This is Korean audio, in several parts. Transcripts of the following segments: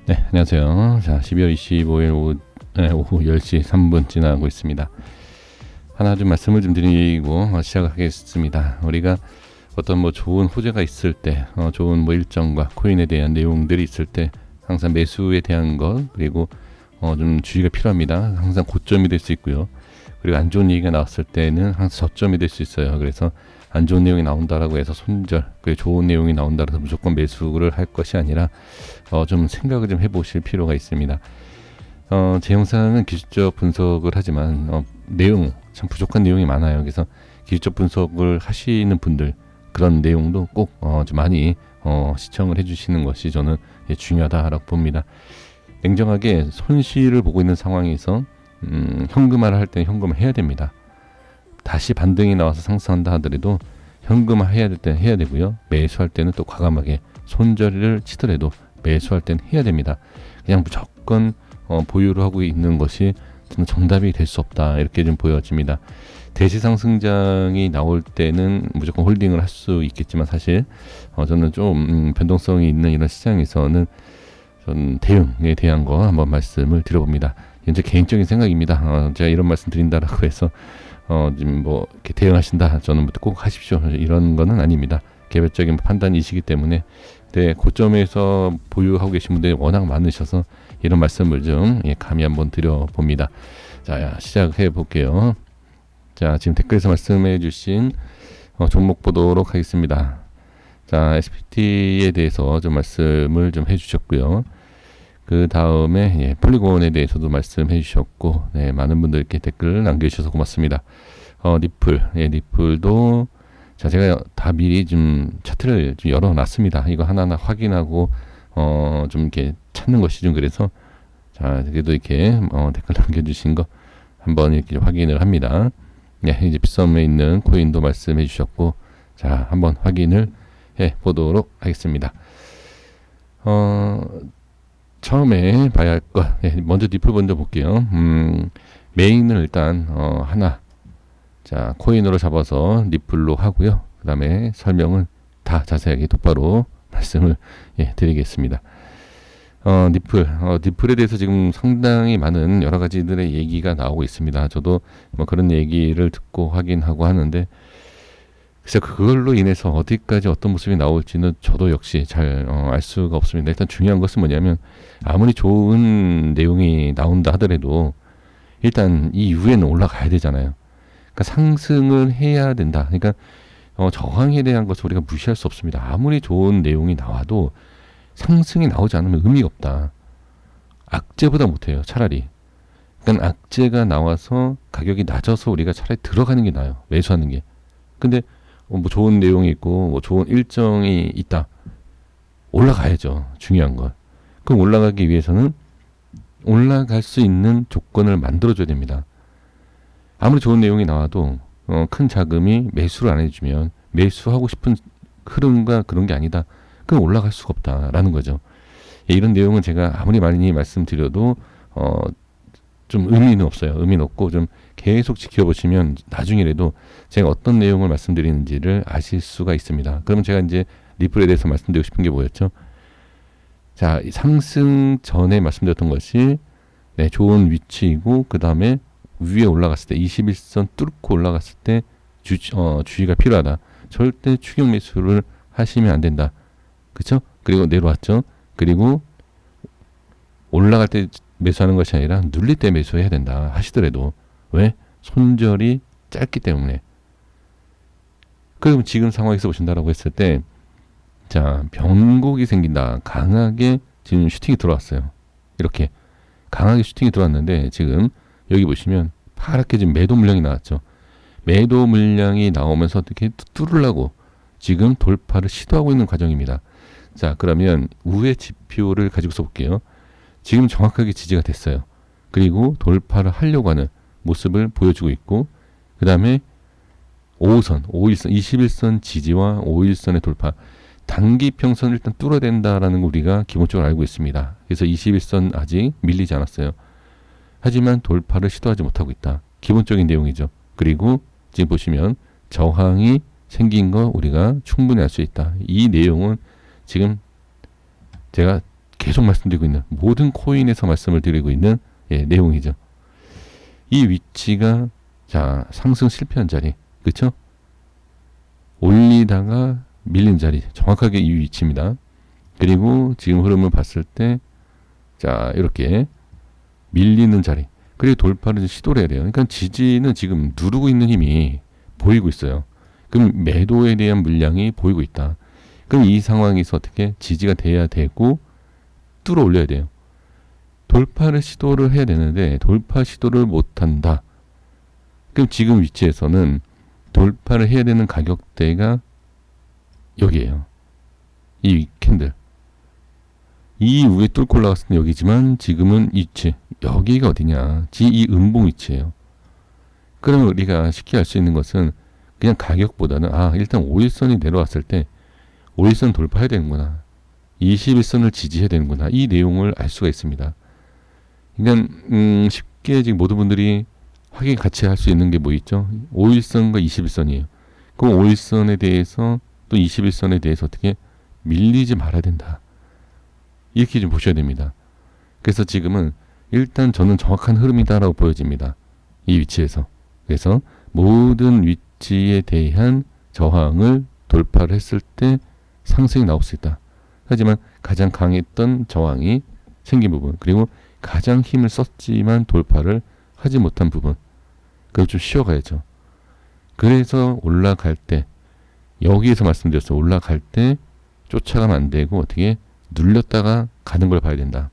네, 안녕하세요. 자, 12월 25일 오후 10시 3분 지나고 있습니다. 하나 좀 말씀을 좀 드리고 시작하겠습니다. 우리가 어떤 좋은 호재가 있을 때, 좋은 일정과 코인에 대한 내용들이 있을 때 항상 매수에 대한 것, 그리고 좀 주의가 필요합니다. 항상 고점이 될 수 있고요. 그리고 안 좋은 얘기가 나왔을 때는 항상 저점이 될 수 있어요. 그래서 안 좋은 내용이 나온다라고 해서 손절, 그리고 좋은 내용이 나온다고 해서 무조건 매수를 할 것이 아니라 좀 생각을 좀 해보실 필요가 있습니다. 제 영상은 기술적 분석을 하지만 내용 참 부족한 내용이 많아요. 그래서 기술적 분석을 하시는 분들 그런 내용도 꼭 좀 많이 시청을 해주시는 것이 저는 중요하다라고 봅니다. 냉정하게 손실을 보고 있는 상황에서 현금화를 할 때는 현금을 해야 됩니다. 다시 반등이 나와서 상승한다 하더라도 현금화 해야 될 때는 해야 되고요. 매수할 때는 또 과감하게 손절을 치더라도 매수할 때는 해야 됩니다. 그냥 무조건 보유를 하고 있는 것이 저는 정답이 될 수 없다, 이렇게 좀 보여집니다. 대시 상승장이 나올 때는 무조건 홀딩을 할 수 있겠지만 사실 저는 좀 변동성이 있는 이런 시장에서는 전 대응에 대한 거 한번 말씀을 드려봅니다. 이건 제 개인적인 생각입니다. 제가 이런 말씀 드린다라고 해서 지금 이렇게 대응하신다, 저는 꼭 하십시오, 이런 거는 아닙니다. 개별적인 판단이시기 때문에. 네, 고점에서 보유하고 계신 분들이 워낙 많으셔서 이런 말씀을 좀 감히 한번 드려봅니다. 자, 시작해 볼게요. 자, 지금 댓글에서 말씀해 주신 종목 보도록 하겠습니다. 자, SPT에 대해서 좀 말씀을 좀 해주셨고요. 그 다음에 폴리곤에 대해서도 말씀해 주셨고, 네, 많은 분들께 댓글 남겨주셔서 고맙습니다. 리플도 자, 제가 다 미리 좀 차트를 좀 열어놨습니다. 이거 하나하나 확인하고 좀 이렇게 찾는 것이 좀 그래서, 자, 그래도 이렇게 댓글 남겨주신 거 한번 이렇게 확인을 합니다. 네, 이제 빗썸에 있는 코인도 말씀해 주셨고, 자, 한번 확인을 해 보도록 하겠습니다. 처음에 봐야 할 것, 먼저 리플 먼저 볼게요. 메인을 일단 하나, 자, 코인으로 잡아서 리플로 하고요. 그 다음에 설명을 다 자세하게 똑바로 말씀을 드리겠습니다. 리플에 대해서 지금 상당히 많은 여러 가지들의 얘기가 나오고 있습니다. 저도 그런 얘기를 듣고 확인하고 하는데, 그래서 그걸로 인해서 어디까지 어떤 모습이 나올지는 저도 역시 잘 알 수가 없습니다. 일단 중요한 것은 뭐냐면, 아무리 좋은 내용이 나온다 하더라도 일단 이 이후에는 올라가야 되잖아요. 그러니까 상승을 해야 된다. 그러니까 저항에 대한 것을 우리가 무시할 수 없습니다. 아무리 좋은 내용이 나와도 상승이 나오지 않으면 의미가 없다. 악재보다 못해요, 차라리. 그러니까 악재가 나와서 가격이 낮아서 우리가 차라리 들어가는 게 나아요, 매수하는 게. 근데 좋은 내용이 있고 좋은 일정이 있다, 올라가야죠. 중요한 건. 그럼 올라가기 위해서는 올라갈 수 있는 조건을 만들어줘야 됩니다. 아무리 좋은 내용이 나와도 큰 자금이 매수를 안 해주면, 매수하고 싶은 흐름과 그런 게 아니다, 그럼 올라갈 수가 없다라는 거죠. 이런 내용은 제가 아무리 많이 말씀드려도 좀 의미는 없어요. 의미는 없고, 좀 계속 지켜보시면 나중에라도 제가 어떤 내용을 말씀드리는지를 아실 수가 있습니다. 그러면 제가 이제 리플에 대해서 말씀드리고 싶은 게 뭐였죠? 자, 상승 전에 말씀드렸던 것이 좋은 위치이고, 그 다음에 위에 올라갔을 때 21선 뚫고 올라갔을 때 주의가 필요하다. 절대 추격 매수를 하시면 안 된다. 그쵸? 그리고 내려왔죠. 그리고 올라갈 때 매수하는 것이 아니라 눌릴 때 매수해야 된다 하시더라도, 왜? 손절이 짧기 때문에. 그럼 지금 상황에서 보신다라고 했을 때, 자, 변곡이 생긴다. 강하게 지금 슈팅이 들어왔어요. 이렇게 강하게 슈팅이 들어왔는데, 지금 여기 보시면 파랗게 지금 매도 물량이 나왔죠. 매도 물량이 나오면서 어떻게 뚫으려고 지금 돌파를 시도하고 있는 과정입니다. 자, 그러면 우회 지표를 가지고서 볼게요. 지금 정확하게 지지가 됐어요. 그리고 돌파를 하려고 하는 모습을 보여주고 있고, 그 다음에 5선, 5일선, 21선 지지와 5일선의 돌파, 단기 평선을 일단 뚫어야 된다라는 거 우리가 기본적으로 알고 있습니다. 그래서 21선 아직 밀리지 않았어요. 하지만 돌파를 시도하지 못하고 있다. 기본적인 내용이죠. 그리고 지금 보시면 저항이 생긴 거 우리가 충분히 알 수 있다. 이 내용은 지금 제가 계속 말씀드리고 있는 모든 코인에서 말씀을 드리고 있는 내용이죠. 이 위치가 자 상승 실패한 자리, 그렇죠? 올리다가 밀린 자리, 정확하게 이 위치입니다. 그리고 지금 흐름을 봤을 때 자 이렇게 밀리는 자리, 그리고 돌파를 시도를 해야 돼요. 그러니까 지지는 지금 누르고 있는 힘이 보이고 있어요. 그럼 매도에 대한 물량이 보이고 있다. 그럼 이 상황에서 어떻게 지지가 돼야 되고 뚫어 올려야 돼요. 돌파를 시도를 해야 되는데 돌파 시도를 못한다. 그럼 지금 위치에서는 돌파를 해야 되는 가격대가 여기에요. 이 캔들. 이 위에 뚫고 올라갔을 때 여기지만 지금은 위치. 여기가 어디냐. 이 음봉 위치예요. 그러면 우리가 쉽게 알 수 있는 것은 그냥 가격보다는 일단 5일선이 내려왔을 때 5일선 돌파해야 되는구나. 21선을 지지해야 되는구나. 이 내용을 알 수가 있습니다. 그러니까 쉽게 지금 모든 분들이 확인 같이 할 수 있는 게 뭐 있죠? 5일선과 21선이에요. 그럼 5일선에 대해서 또 21선에 대해서 어떻게 밀리지 말아야 된다. 이렇게 좀 보셔야 됩니다. 그래서 지금은 일단 저는 정확한 흐름이다라고 보여집니다. 이 위치에서. 그래서 모든 위치에 대한 저항을 돌파를 했을 때 상승이 나올 수 있다. 하지만 가장 강했던 저항이 생긴 부분, 그리고 가장 힘을 썼지만 돌파를 하지 못한 부분, 그걸 좀 쉬어가야죠. 그래서 올라갈 때, 여기에서 말씀드렸어요. 올라갈 때 쫓아가면 안 되고 어떻게 눌렸다가 가는 걸 봐야 된다.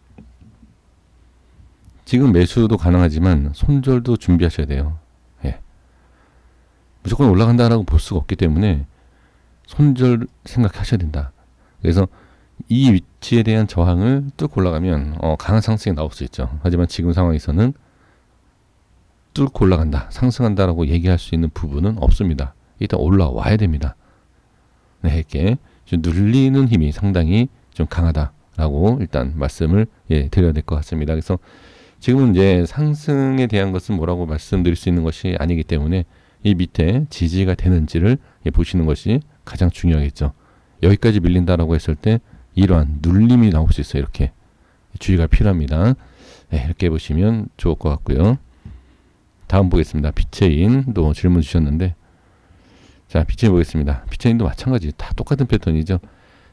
지금 매수도 가능하지만 손절도 준비하셔야 돼요. 무조건 올라간다라고 볼 수가 없기 때문에 손절 생각하셔야 된다. 그래서 이 위치에 대한 저항을 뚫고 올라가면 강한 상승이 나올 수 있죠. 하지만 지금 상황에서는 뚫고 올라간다, 상승한다라고 얘기할 수 있는 부분은 없습니다. 일단 올라와야 됩니다. 이렇게 좀 눌리는 힘이 상당히 좀 강하다라고 일단 말씀을 드려야 될 것 같습니다. 그래서 지금은 이제 상승에 대한 것은 뭐라고 말씀드릴 수 있는 것이 아니기 때문에 이 밑에 지지가 되는지를 보시는 것이 가장 중요하겠죠. 여기까지 밀린다라고 했을 때 이러한 눌림이 나올 수 있어요. 이렇게 주의가 필요합니다. 이렇게 보시면 좋을 것 같고요. 다음 보겠습니다. 비체인도 질문 주셨는데, 자 비체인 보겠습니다. 비체인도 마찬가지, 다 똑같은 패턴이죠.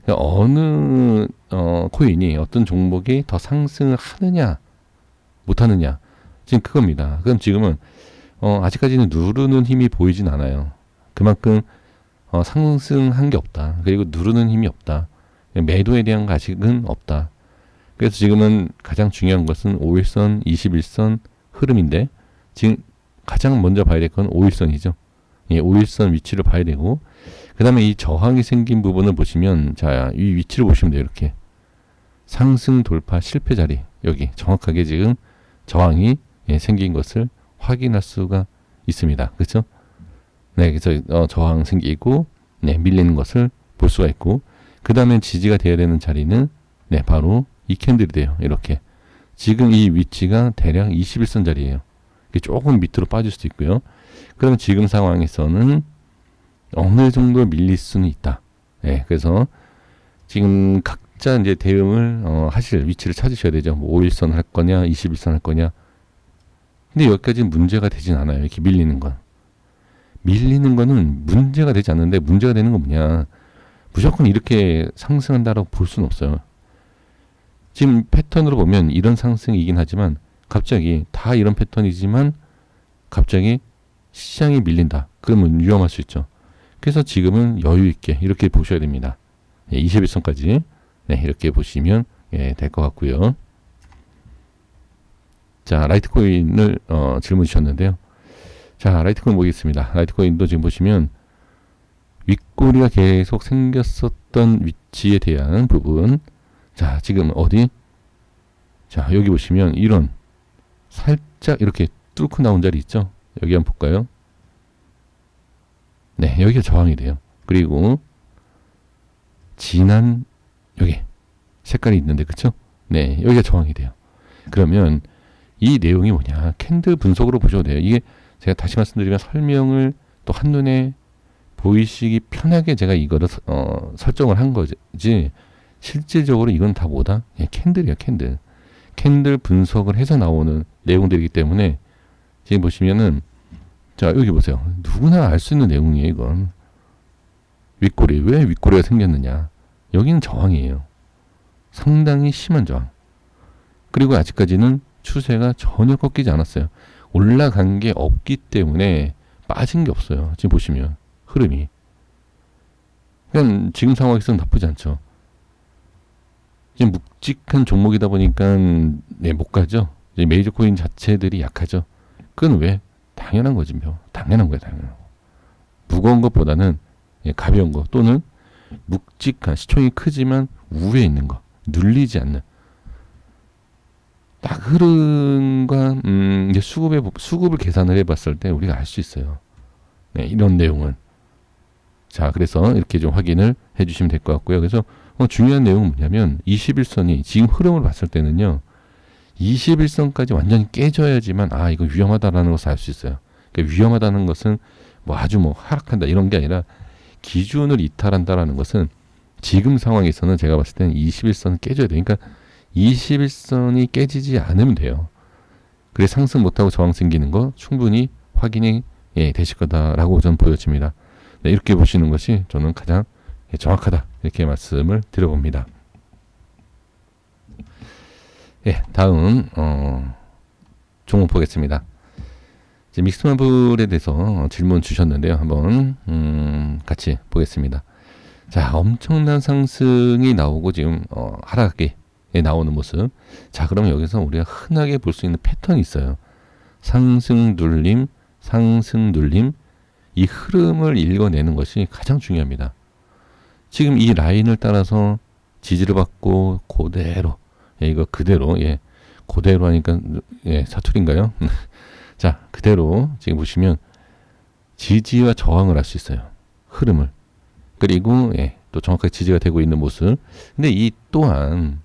그러니까 어느 코인이 어떤 종목이 더 상승을 하느냐 못하느냐, 지금 그겁니다. 그럼 지금은 아직까지는 누르는 힘이 보이진 않아요. 그만큼 상승한 게 없다. 그리고 누르는 힘이 없다. 매도에 대한 가식은 없다. 그래서 지금은 가장 중요한 것은 5일선, 21선 흐름인데, 지금 가장 먼저 봐야 될 건 5일선이죠. 5일선 위치를 봐야 되고, 그 다음에 이 저항이 생긴 부분을 보시면, 자, 이 위치를 보시면 돼요. 이렇게 상승 돌파 실패 자리, 여기 정확하게 지금 저항이 생긴 것을 확인할 수가 있습니다. 그렇죠? 네, 그래서 저항 생기고 밀리는 것을 볼 수가 있고, 그 다음에 지지가 돼야 되는 자리는 바로 이 캔들이 돼요. 이렇게 지금 이 위치가 대략 21선 자리예요. 조금 밑으로 빠질 수도 있고요. 그러면 지금 상황에서는 어느 정도 밀릴 수는 있다. 그래서 지금 각자 이제 대응을 하실 위치를 찾으셔야 되죠. 뭐 5일선 할 거냐, 21선 할 거냐. 근데 여기까지는 문제가 되진 않아요. 이렇게 밀리는 건. 밀리는 거는 문제가 되지 않는데, 문제가 되는 건 뭐냐. 무조건 이렇게 상승한다라고 볼 수는 없어요. 지금 패턴으로 보면 이런 상승이긴 하지만 갑자기 다 이런 패턴이지만 갑자기 시장이 밀린다. 그러면 위험할 수 있죠. 그래서 지금은 여유 있게 이렇게 보셔야 됩니다. 21선까지 이렇게 보시면 될 것 같고요. 자, 라이트코인을 질문 주셨는데요. 자, 라이트코인 보겠습니다. 라이트코인도 지금 보시면 윗꼬리가 계속 생겼었던 위치에 대한 부분. 자, 지금 어디? 자, 여기 보시면 이런 살짝 이렇게 뚫고 나온 자리 있죠? 여기 한번 볼까요? 네, 여기가 저항이 돼요. 그리고 진한 여기 색깔이 있는데, 그쵸? 네, 여기가 저항이 돼요. 그러면 이 내용이 뭐냐? 캔들 분석으로 보셔도 돼요. 이게 제가 다시 말씀드리면 설명을 또 한눈에 보이시기 편하게 제가 이거를 설정을 한 거지. 실질적으로 이건 다 뭐다? 예, 캔들이야, 캔들. 캔들 분석을 해서 나오는 내용들이기 때문에 지금 보시면은 자, 여기 보세요. 누구나 알 수 있는 내용이에요, 이건. 윗꼬리. 왜 윗꼬리가 생겼느냐? 여기는 저항이에요. 상당히 심한 저항. 그리고 아직까지는 추세가 전혀 꺾이지 않았어요. 올라간 게 없기 때문에 빠진 게 없어요. 지금 보시면 흐름이. 그냥 지금 상황에서는 나쁘지 않죠. 지금 묵직한 종목이다 보니까 네, 못 가죠. 이제 메이저 코인 자체들이 약하죠. 그건 왜? 당연한 거지, 뭐. 당연한 거야, 당연한 거. 무거운 것보다는 예, 가벼운 거 또는 묵직한 시총이 크지만 우에 있는 거, 눌리지 않는 딱 흐름과 이제 수급을 계산을 해봤을 때 우리가 알 수 있어요. 네, 이런 내용은 자, 그래서 이렇게 좀 확인을 해주시면 될 것 같고요. 그래서 중요한 내용은 뭐냐면 21선이 지금 흐름을 봤을 때는요, 21선까지 완전히 깨져야지만 아 이거 위험하다라는 것을 알 수 있어요. 그러니까 위험하다는 것은 뭐 아주 뭐 하락한다 이런 게 아니라 기준을 이탈한다라는 것은 지금 상황에서는 제가 봤을 때는 21선은 깨져야 돼요. 그러니까 21선이 깨지지 않으면 돼요. 그래 상승 못하고 저항 생기는 거 충분히 확인이 예, 되실 거다라고 저는 보여집니다. 네, 이렇게 보시는 것이 저는 가장 예, 정확하다 이렇게 말씀을 드려봅니다. 예, 다음 종목 보겠습니다. 이제 믹스마블에 대해서 질문 주셨는데요. 한번 같이 보겠습니다. 자, 엄청난 상승이 나오고 지금 하락에 나오는 모습. 자, 그럼 여기서 우리가 흔하게 볼 수 있는 패턴이 있어요. 상승 눌림, 상승 눌림. 이 흐름을 읽어내는 것이 가장 중요합니다. 지금 이 라인을 따라서 지지를 받고 그대로 예, 이거 그대로 예, 그대로 하니까 예, 사투리인가요? 자, 그대로 지금 보시면 지지와 저항을 할 수 있어요. 흐름을. 그리고 예, 또 정확하게 지지가 되고 있는 모습. 근데 이 또한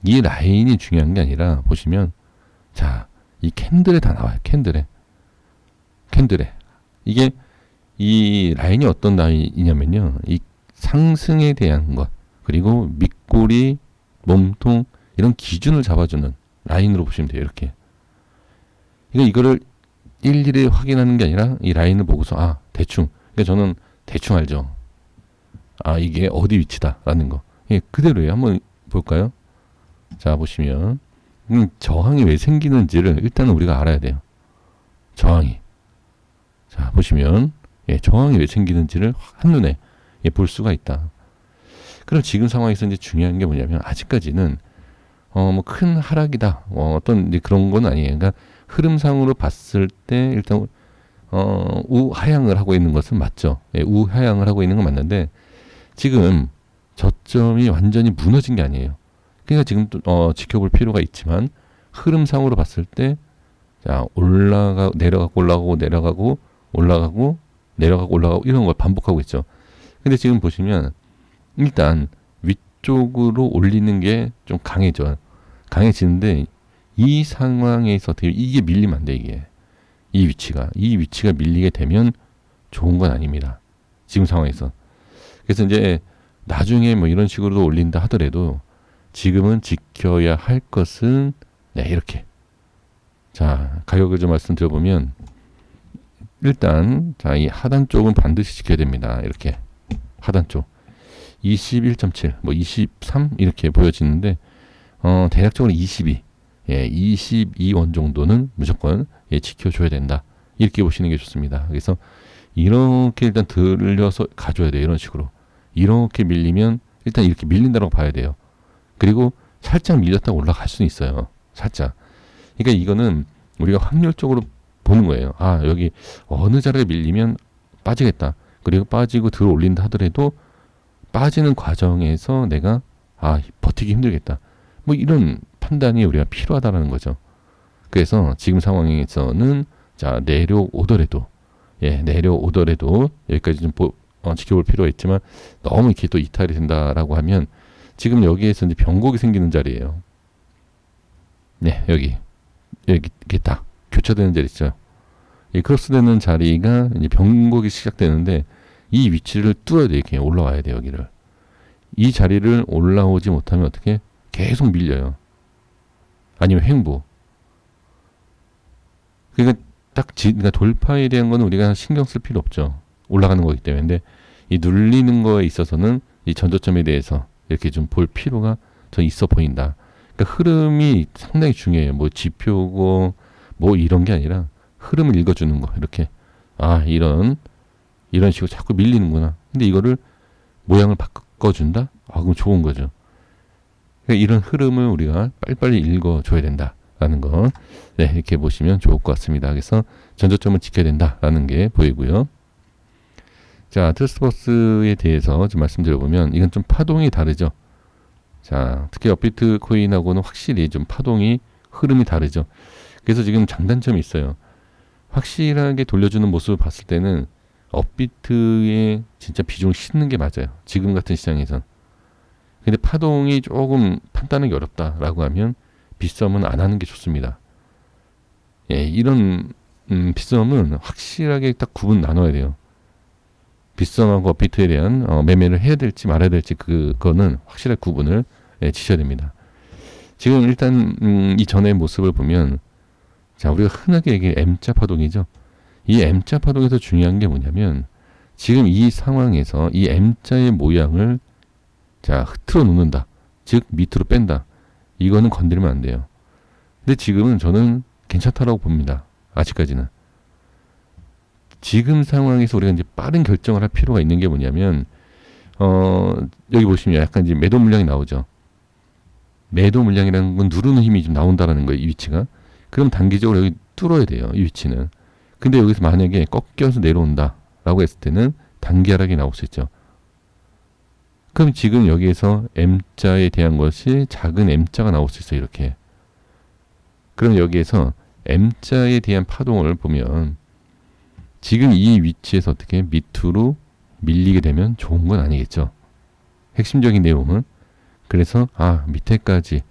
이 라인이 중요한 게 아니라 보시면 자, 이 캔들에 다 나와요. 캔들에. 이게 이 라인이 어떤 라인이냐면요. 이 상승에 대한 것 그리고 밑꼬리, 몸통 이런 기준을 잡아주는 라인으로 보시면 돼요. 이렇게. 이거를 일일이 확인하는 게 아니라 이 라인을 보고서 아 대충. 그러니까 저는 대충 알죠. 아 이게 어디 위치다라는 거. 예, 그대로예요. 한번 볼까요? 자 보시면 저항이 왜 생기는지를 일단은 우리가 알아야 돼요. 저항이. 자 보시면 예, 저항이 왜 생기는지를 한눈에 예, 볼 수가 있다. 그럼 지금 상황에서 이제 중요한 게 뭐냐면 아직까지는 뭐 큰 하락이다. 어떤 이제 그런 건 아니에요. 그러니까 흐름상으로 봤을 때 일단 우하향을 하고 있는 것은 맞죠. 예, 우하향을 하고 있는 건 맞는데 지금 저점이 완전히 무너진 게 아니에요. 그러니까 지금 또 지켜볼 필요가 있지만 흐름상으로 봤을 때 자 내려가고 올라가고 내려가고 올라가고 내려가고 올라가고 이런 걸 반복하고 있죠. 근데 지금 보시면 일단 위쪽으로 올리는 게 좀 강해지는데 이 상황에서 어떻게 이게 밀리면 안 돼. 이게 이 위치가 밀리게 되면 좋은 건 아닙니다. 지금 상황에서. 그래서 이제 나중에 뭐 이런 식으로 올린다 하더라도 지금은 지켜야 할 것은 네 이렇게. 자 가격을 좀 말씀드려보면 일단 자 이 하단 쪽은 반드시 지켜야 됩니다. 이렇게 하단 쪽 21.7 뭐 23 이렇게 보여지는데 대략적으로 22 예, 22원 정도는 무조건 예, 지켜줘야 된다. 이렇게 보시는 게 좋습니다. 그래서 이렇게 일단 들려서 가줘야 돼요. 이런 식으로. 이렇게 밀리면 일단 이렇게 밀린다고 봐야 돼요. 그리고 살짝 밀렸다가 올라갈 수는 있어요. 살짝. 그러니까 이거는 우리가 확률적으로 보는 거예요. 아 여기 어느 자리에 밀리면 빠지겠다. 그리고 빠지고 들어 올린다 하더라도 빠지는 과정에서 내가 아 버티기 힘들겠다. 뭐 이런 판단이 우리가 필요하다라는 거죠. 그래서 지금 상황에서는 자 내려오더라도 예 내려오더라도 여기까지 좀 지켜볼 필요가 있지만 너무 이렇게 또 이탈이 된다라고 하면 지금 여기에서 이제 변곡이 생기는 자리예요. 네 여기 이렇게 딱 교차되는 자리 있죠. 이 크로스되는 자리가 이제 변곡이 시작되는데 이 위치를 뚫어야 돼요. 이렇게 올라와야 돼요. 여기를 이 자리를 올라오지 못하면 어떻게 계속 밀려요. 아니면 횡보. 그러니까 그러니까 돌파에 대한 거는 우리가 신경 쓸 필요 없죠. 올라가는 거기 때문에. 근데 이 눌리는 거에 있어서는 이 전저점에 대해서 이렇게 좀 볼 필요가 저 있어 보인다. 그러니까 흐름이 상당히 중요해요. 뭐 지표고 뭐 이런 게 아니라 흐름을 읽어주는 거. 이렇게 이런 식으로 자꾸 밀리는구나. 근데 이거를 모양을 바꿔준다? 그럼 좋은 거죠. 그러니까 이런 흐름을 우리가 빨리빨리 읽어줘야 된다라는 거. 네, 이렇게 보시면 좋을 것 같습니다. 그래서 전저점을 지켜야 된다라는 게 보이고요. 자, 트러스트버스에 대해서 좀 말씀드려보면 이건 좀 파동이 다르죠. 자, 특히 업비트 코인하고는 확실히 좀 파동이 흐름이 다르죠. 그래서 지금 장단점이 있어요. 확실하게 돌려주는 모습을 봤을 때는 업비트에 진짜 비중을 싣는 게 맞아요. 지금 같은 시장에선. 근데 파동이 조금 판단하기 어렵다라고 하면 빗썸은 안 하는 게 좋습니다. 예, 이런 빗썸은 확실하게 딱 구분 나눠야 돼요. 빗썸하고 업비트에 대한 매매를 해야 될지 말아야 될지 그거는 확실하게 구분을 지셔야 됩니다. 지금 일단 이 전의 모습을 보면 자, 우리가 흔하게 얘기해 M자 파동이죠. 이 M자 파동에서 중요한 게 뭐냐면 지금 이 상황에서 이 M자의 모양을 자, 흐트러 놓는다. 즉 밑으로 뺀다. 이거는 건드리면 안 돼요. 근데 지금은 저는 괜찮다라고 봅니다. 아직까지는. 지금 상황에서 우리가 이제 빠른 결정을 할 필요가 있는 게 뭐냐면 여기 보시면 약간 이제 매도 물량이 나오죠. 매도 물량이라는 건 누르는 힘이 좀 나온다라는 거예요. 이 위치가. 그럼 단기적으로 여기 뚫어야 돼요. 이 위치는. 근데 여기서 만약에 꺾여서 내려온다라고 했을 때는 단기 하락이 나올 수 있죠. 그럼 지금 여기에서 M자에 대한 것이 작은 M자가 나올 수 있어요. 이렇게. 그럼 여기에서 M자에 대한 파동을 보면 지금 이 위치에서 어떻게 밑으로 밀리게 되면 좋은 건 아니겠죠. 핵심적인 내용은. 그래서 밑에까지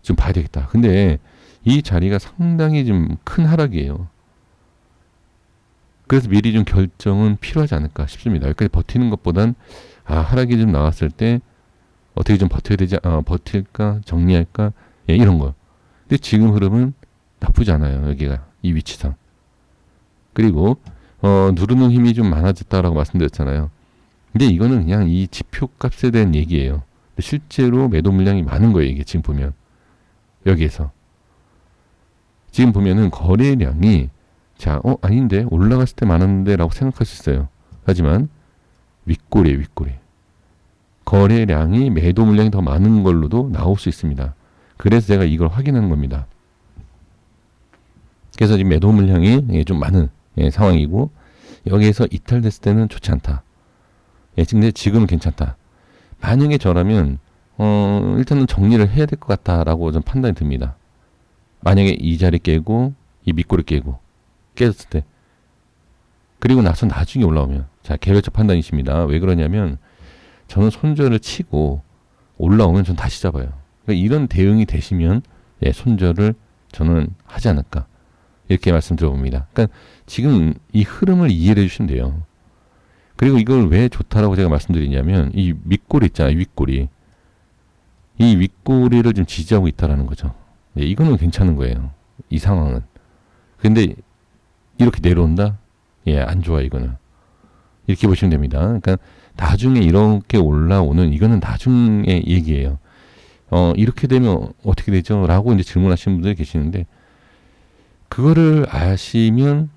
좀 봐야 되겠다. 근데 이 자리가 상당히 좀 큰 하락이에요. 그래서 미리 좀 결정은 필요하지 않을까 싶습니다. 여기까지 버티는 것보단 하락이 좀 나왔을 때 어떻게 좀 버텨야 되지? 버틸까? 정리할까? 예, 이런 거. 근데 지금 흐름은 나쁘지 않아요. 여기가 이 위치상. 그리고 누르는 힘이 좀 많아졌다라고 말씀드렸잖아요. 근데 이거는 그냥 이 지표값에 대한 얘기예요. 실제로 매도 물량이 많은 거예요. 이게 지금 보면 여기에서 지금 보면은 거래량이 자, 아닌데 올라갔을 때 많았는데 라고 생각할 수 있어요. 하지만 윗꼬리에 윗꼬리. 거래량이 매도 물량이 더 많은 걸로도 나올 수 있습니다. 그래서 제가 이걸 확인하는 겁니다. 그래서 지금 매도 물량이 좀 많은 상황이고 여기에서 이탈됐을 때는 좋지 않다. 근데 지금은 괜찮다. 만약에 저라면 일단은 정리를 해야 될 것 같다라고 좀 판단이 듭니다. 만약에 이 자리 깨고 이 밑꼬리 깨고 깨졌을 때 그리고 나서 나중에 올라오면 자, 개별적 판단이십니다. 왜 그러냐면 저는 손절을 치고 올라오면 전 다시 잡아요. 그러니까 이런 대응이 되시면 손절을 저는 하지 않을까 이렇게 말씀드려봅니다. 그러니까 지금 이 흐름을 이해를 해주시면 돼요. 그리고 이걸 왜 좋다라고 제가 말씀드리냐면 이 밑꼬리 있잖아요. 윗꼬리. 이 윗꼬리를 좀 지지하고 있다라는 거죠. 이거는 괜찮은 거예요. 이 상황은. 근데 이렇게 내려온다? 안 좋아 이거는. 이렇게 보시면 됩니다. 그러니까 나중에 이렇게 올라오는 이거는 나중에 얘기예요. 이렇게 되면 어떻게 되죠? 라고 이제 질문하시는 분들이 계시는데 그거를 아시면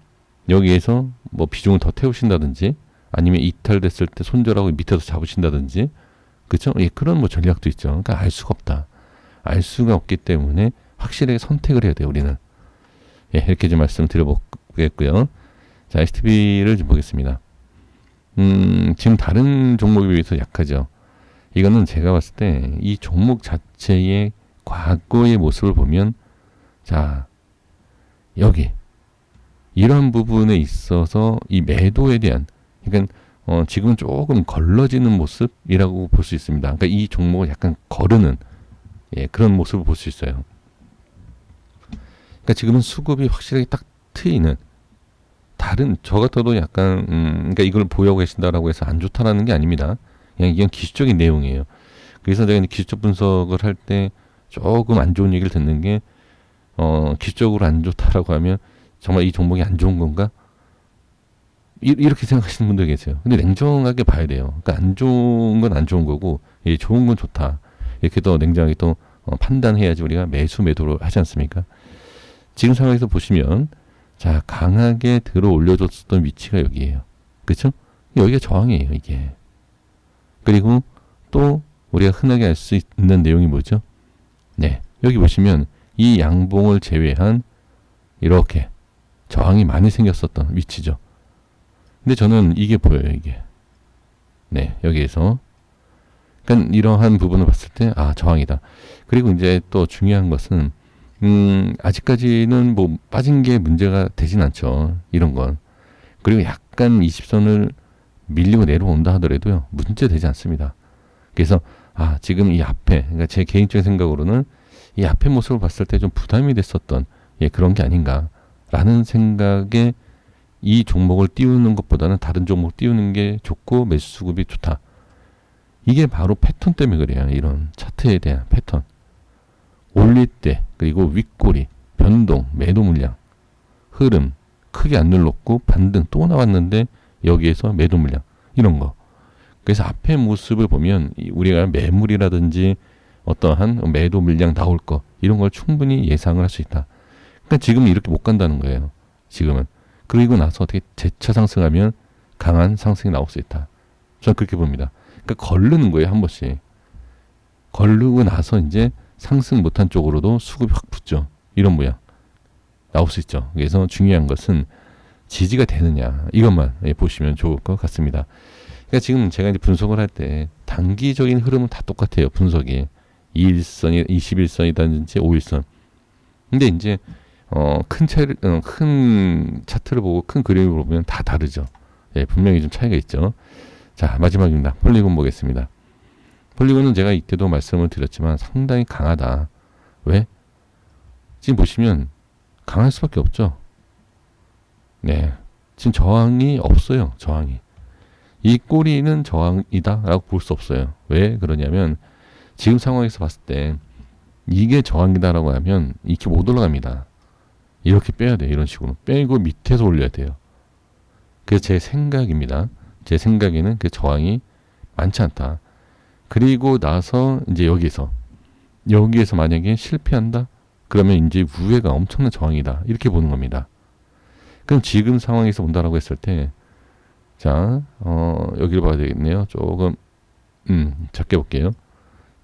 여기에서 뭐 비중을 더 태우신다든지 아니면 이탈됐을 때 손절하고 밑에서 잡으신다든지 그렇죠? 그런 뭐 전략도 있죠. 그러니까 알 수가 없다. 알 수가 없기 때문에 확실하게 선택을 해야 돼요. 우리는. 이렇게 좀 말씀드려보겠고요. 자, STB를 좀 보겠습니다. 지금 다른 종목에 비해서 약하죠. 이거는 제가 봤을 때 이 종목 자체의 과거의 모습을 보면 자, 여기 이런 부분에 있어서 이 매도에 대한 그러니까 지금 조금 걸러지는 모습이라고 볼 수 있습니다. 그러니까 이 종목을 약간 거르는 그런 모습을 볼 수 있어요. 그러니까 지금은 수급이 확실하게 딱 트이는 다른 저 같아도 약간 그러니까 이걸 보유하고 계신다라고 해서 안 좋다라는 게 아닙니다. 그냥 이건 기술적인 내용이에요. 그래서 내가 기술적 분석을 할 때 조금 안 좋은 얘기를 듣는 게 기술적으로 안 좋다라고 하면 정말 이 종목이 안 좋은 건가? 이렇게 생각하시는 분들 계세요. 근데 냉정하게 봐야 돼요. 그러니까 안 좋은 건 안 좋은 거고, 예, 좋은 건 좋다. 이렇게 더 냉정하게 또 판단해야지 우리가 매수 매도를 하지 않습니까? 지금 상황에서 보시면, 자, 강하게 들어 올려줬었던 위치가 여기예요. 그렇죠? 여기가 저항이에요, 이게. 그리고 또 우리가 흔하게 알 수 있는 내용이 뭐죠? 네, 여기 보시면 이 양봉을 제외한 이렇게 저항이 많이 생겼었던 위치죠. 근데 저는 이게 보여요, 이게. 네, 여기에서. 그러니까 이러한 부분을 봤을 때, 아, 저항이다. 그리고 이제 또 중요한 것은, 아직까지는 뭐 빠진 게 문제가 되진 않죠. 이런 건. 그리고 약간 20선을 밀리고 내려온다 하더라도요, 문제 되지 않습니다. 그래서, 아, 지금 이 앞에, 그러니까 제 개인적인 생각으로는 이 앞에 모습을 봤을 때 좀 부담이 됐었던, 예, 그런 게 아닌가라는 생각에 이 종목을 띄우는 것보다는 다른 종목 띄우는 게 좋고 매수 수급이 좋다. 이게 바로 패턴 때문에 그래요. 이런 차트에 대한 패턴. 올릴 때, 그리고 윗꼬리, 변동, 매도 물량, 흐름, 크게 안 눌렀고 반등 또 나왔는데 여기에서 매도 물량, 이런 거. 그래서 앞에 모습을 보면 우리가 매물이라든지 어떠한 매도 물량 나올 거, 이런 걸 충분히 예상을 할 수 있다. 그러니까 지금은 이렇게 못 간다는 거예요. 지금은. 그리고 나서 어떻게 재차 상승하면 강한 상승이 나올 수 있다. 저는 그렇게 봅니다. 그러니까 걸르는 거예요, 한 번씩. 걸르고 나서 이제 상승 못한 쪽으로도 수급이 확 붙죠. 이런 모양. 나올 수 있죠. 그래서 중요한 것은 지지가 되느냐. 이것만 보시면 좋을 것 같습니다. 그러니까 지금 제가 이제 분석을 할 때 단기적인 흐름은 다 똑같아요. 분석이. 21선이, 21선이라든지 5일선. 근데 이제 큰 차트를 보고 큰 그림을 보면 다 다르죠. 예, 분명히 좀 차이가 있죠. 자, 마지막입니다. 폴리곤 보겠습니다. 폴리곤은 제가 이때도 말씀을 드렸지만 상당히 강하다. 왜? 지금 보시면 강할 수밖에 없죠. 네, 지금 저항이 없어요. 저항이. 이 꼬리는 저항이다 라고 볼 수 없어요. 왜 그러냐면 지금 상황에서 봤을 때 이게 저항이다 라고 하면 이렇게 못 올라갑니다. 이렇게 빼야 돼요. 이런 식으로. 빼고 밑에서 올려야 돼요. 그래서 제 생각입니다. 제 생각에는 그 저항이 많지 않다. 그리고 나서 이제 여기에서 만약에 실패한다? 그러면 이제 위에가 엄청난 저항이다. 이렇게 보는 겁니다. 그럼 지금 상황에서 본다라고 했을 때, 자, 여기를 봐야 되겠네요. 조금, 작게 볼게요.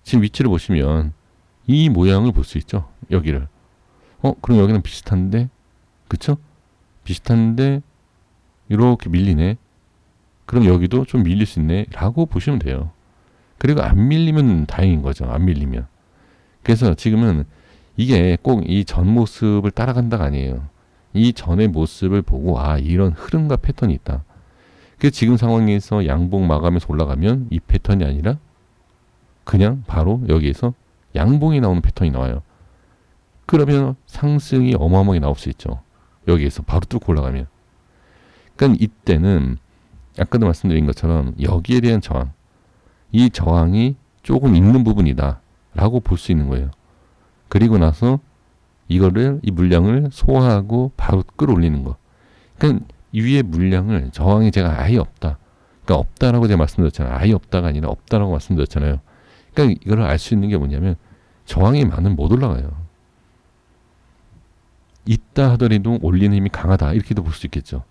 지금 위치를 보시면 이 모양을 볼 수 있죠. 여기를. 그럼 여기는 비슷한데, 그쵸? 비슷한데, 이렇게 밀리네. 그럼 여기도 좀 밀릴 수 있네. 라고 보시면 돼요. 그리고 안 밀리면 다행인 거죠. 안 밀리면. 그래서 지금은 이게 꼭 이 전 모습을 따라간다가 아니에요. 이 전의 모습을 보고, 아, 이런 흐름과 패턴이 있다. 그래서 지금 상황에서 양봉 마감해서 올라가면 이 패턴이 아니라 그냥 바로 여기에서 양봉이 나오는 패턴이 나와요. 그러면 상승이 어마어마하게 나올 수 있죠. 여기에서 바로 뚫고 올라가면. 그러니까 이때는 아까도 말씀드린 것처럼 여기에 대한 저항, 이 저항이 조금 있는 부분이다 라고 볼 수 있는 거예요. 그리고 나서 이 물량을 소화하고 바로 끌어올리는 거. 그러니까 이 위에 물량을, 저항이 제가 아예 없다. 그러니까 없다라고 제가 말씀드렸잖아요. 아예 없다가 아니라 없다라고 말씀드렸잖아요. 그러니까 이걸 알 수 있는 게 뭐냐면 저항이 많으면 못 올라가요. 있다 하더라도 올리는 힘이 강하다. 이렇게도 볼 수 있겠죠.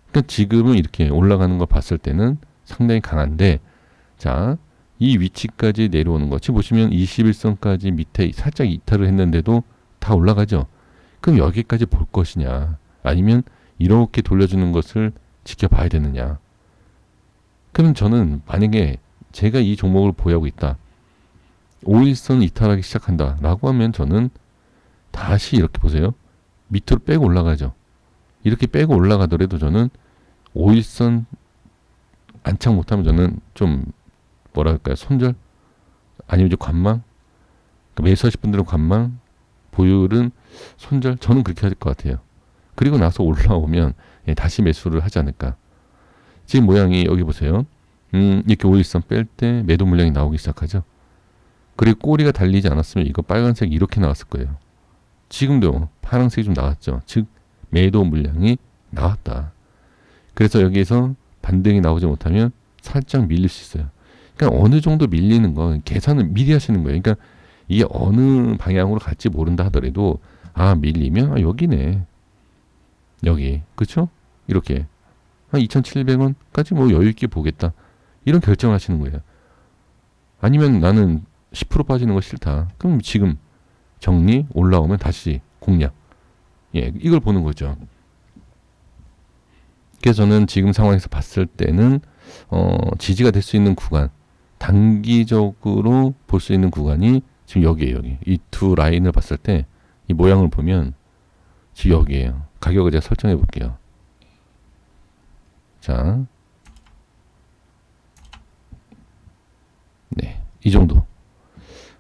그러니까 지금은 이렇게 올라가는 걸 봤을 때는 상당히 강한데, 자, 이 위치까지 내려오는 거. 지금 보시면 21선까지 밑에 살짝 이탈을 했는데도 다 올라가죠. 그럼 여기까지 볼 것이냐, 아니면 이렇게 돌려주는 것을 지켜봐야 되느냐. 그럼 저는 만약에 제가 이 종목을 보유하고 있다, 5일선 이탈하기 시작한다 라고 하면 저는 다시 이렇게 보세요. 밑으로 빼고 올라가죠. 이렇게 빼고 올라가더라도 저는 5일선 안착 못하면 저는 좀 뭐랄까요, 손절? 아니면 이제 관망? 그러니까 매수하실 분들은 관망, 보유는 손절? 저는 그렇게 할 것 같아요. 그리고 나서 올라오면 다시 매수를 하지 않을까. 지금 모양이 여기 보세요. 이렇게 5일선 뺄 때 매도 물량이 나오기 시작하죠. 그리고 꼬리가 달리지 않았으면 이거 빨간색 이렇게 나왔을 거예요. 지금도 파란색이 좀 나왔죠. 즉 매도 물량이 나왔다. 그래서 여기에서 반등이 나오지 못하면 살짝 밀릴 수 있어요. 그러니까 어느 정도 밀리는 건 계산을 미리 하시는 거예요. 그러니까 이게 어느 방향으로 갈지 모른다 하더라도 밀리면 여기네. 여기. 그렇죠? 이렇게 한 2,700원까지 뭐 여유 있게 보겠다. 이런 결정을 하시는 거예요. 아니면 나는 10% 빠지는 거 싫다. 그럼 지금 정리 올라오면 다시 공략. 예, 이걸 보는 거죠. 그래서 저는 지금 상황에서 봤을 때는 지지가 될 수 있는 구간, 단기적으로 볼 수 있는 구간이 지금 여기에요. 여기. 이 두 라인을 봤을 때 이 모양을 보면 지금 여기에요. 가격을 제가 설정해 볼게요. 자, 네, 이 정도.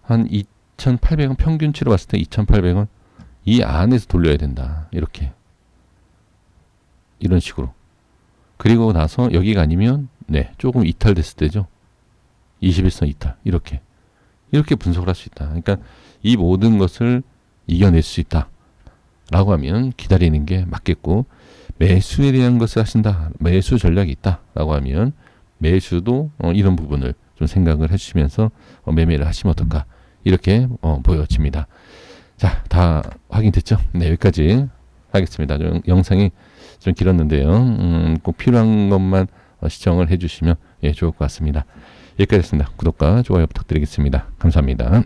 한 2,800원 평균치로 봤을 때 2,800원 이 안에서 돌려야 된다. 이렇게. 이런 식으로. 그리고 나서 여기가 아니면 조금 이탈됐을 때죠. 21선 이탈. 이렇게 분석을 할 수 있다. 그러니까 이 모든 것을 이겨낼 수 있다. 라고 하면 기다리는 게 맞겠고, 매수에 대한 것을 하신다. 매수 전략이 있다. 라고 하면 매수도 이런 부분을 좀 생각을 해주시면서 매매를 하시면 어떨까. 이렇게 보여집니다. 자, 다 확인됐죠? 네, 여기까지 하겠습니다. 영상이 좀 길었는데요. 꼭 필요한 것만 시청을 해주시면 좋을 것 같습니다. 여기까지 했습니다. 구독과 좋아요 부탁드리겠습니다. 감사합니다.